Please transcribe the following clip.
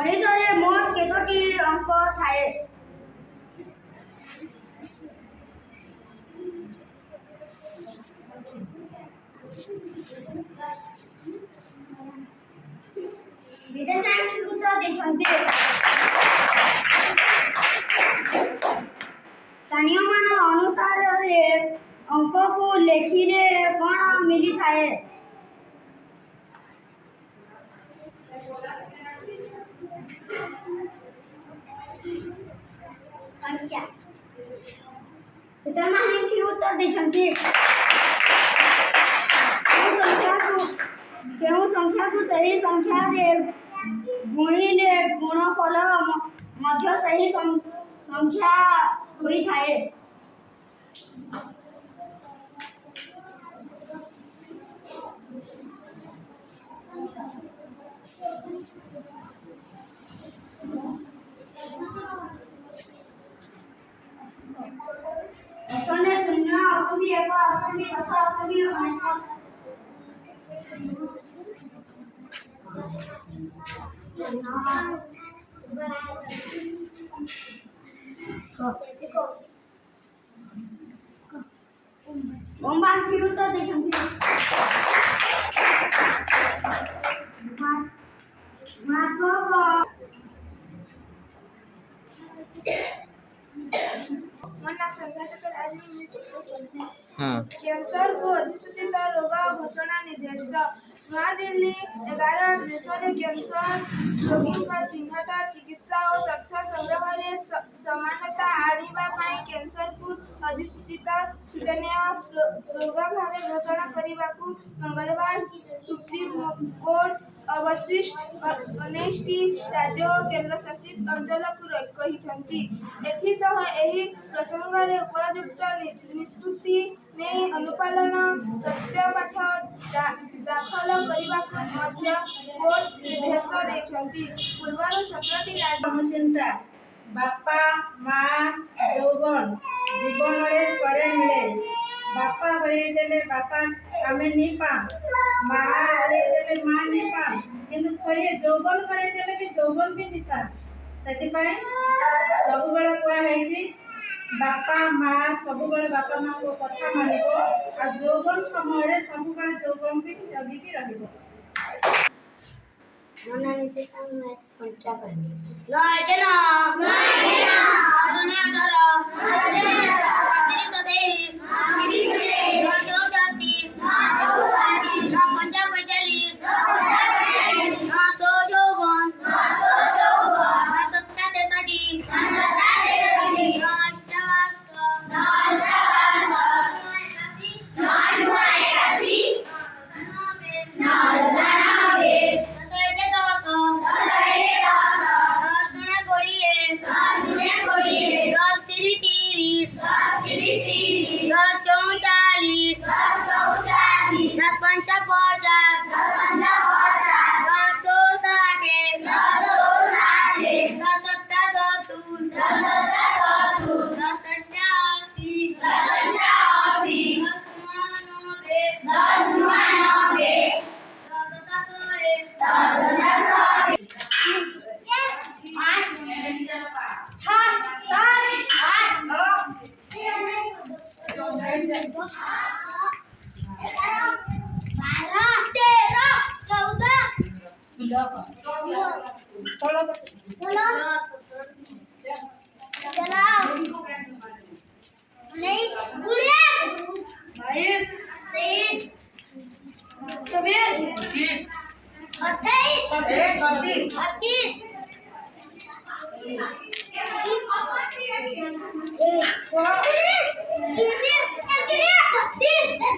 ગણિતોને મોટ કેટલોટી અંક થાય? ବିଦେଶାଙ୍କି ଉତ୍ତର ଦେଇଛନ୍ତି। ସ୍ଥାନୀୟମାନ ଅନୁସାରେ ଅଙ୍କକୁ ଲେଖିଲେ କ'ଣ ମିଳିଥାଏ? संख्या। ସେଟାମାନେ ଠିକ ଉତ୍ତର ଦେଇଛନ୍ତି। କେଉଁ ସଂଖ୍ୟାକୁ ସେହି ସଂଖ୍ୟାରେ ଗୁଣିଲେ ଗୁଣଫଳ ମଧ୍ୟ ସେହି ସଂଖ୍ୟା ହୋଇଥାଏ? ଅଷ୍ଟମୀ ଶୂନ୍ୟ ଅଷ୍ଟମୀ ଏକ ଅଷ୍ଟମୀ ଦଶ ଅଷ୍ଟମୀ ଅନେକ ଓମ୍ବାନ ଠିକ ଉତ୍ତର ଦେଇଛନ୍ତି कैंसर को अधिसूचित रोग घोषणा निर्देश नୂଆଦିଲ୍ଲୀ 11 ଦେଶରେ କ୍ୟାନ୍ସର ରୋଗୀଙ୍କ ଚିହ୍ନଟ ଚିକିତ୍ସା ଓ ତଥ୍ୟ ସଂଗ୍ରହରେ ସମାନତା ଆଣିବା ପାଇଁ କ୍ୟାନ୍ସରକୁ ଅଧିସୂଚିତ ସୂଚନୀୟ ରୋଗ ଭାବେ ଘୋଷଣା କରିବାକୁ ମଙ୍ଗଳବାର ସୁପ୍ରିମକୋର୍ଟ ଅବଶିଷ୍ଟ 19ଟି ରାଜ୍ୟ ଓ କେନ୍ଦ୍ରଶାସିତ ଅଞ୍ଚଳକୁ କହିଛନ୍ତି। ଏଥିସହ ଏହି ପ୍ରସଙ୍ଗରେ ଉପଯୁକ୍ତ ନିଷ୍ପତ୍ତି ନେଇ ଅନୁପାଳନ ସତ୍ୟପାଠ ଦାଖଲ କରିବାକୁ ମଧ୍ୟ କୋର୍ଟ ନିର୍ଦ୍ଦେଶ ଦେଇଛନ୍ତି। ପୂର୍ବରୁ 17ଟି ଚିନ୍ତା ବାପା ମା ଯୌବନ ଜୀବନରେ ଥରେ ମିଳେ ବାପା ହରେଇଦେଲେ ବାପା ଆମେ ନି ପାଁ ମା ହରେଇଦେଲେ ମା ନି ପାଁ କିନ୍ତୁ ଥରେ ଯୌବନ ହରେଇଦେଲେ ବି ଯୌବନ ବି ନି ପାଁ। ସେଥିପାଇଁ ସବୁବେଳେ କୁହାହେଇଛି ବାପା ମା ସବୁବେଳେ ବାପା ମାଙ୍କ କଥା ମାନିବ ଆଉ ଯୌବନ ସମୟରେ ସବୁବେଳେ ଯୌବନକୁ ଜଗିକି ରହିବ। ମନୋନୀତି ସାମ୍ନା 55 ନୟ ଜନ ଆଦରଣୀୟ 28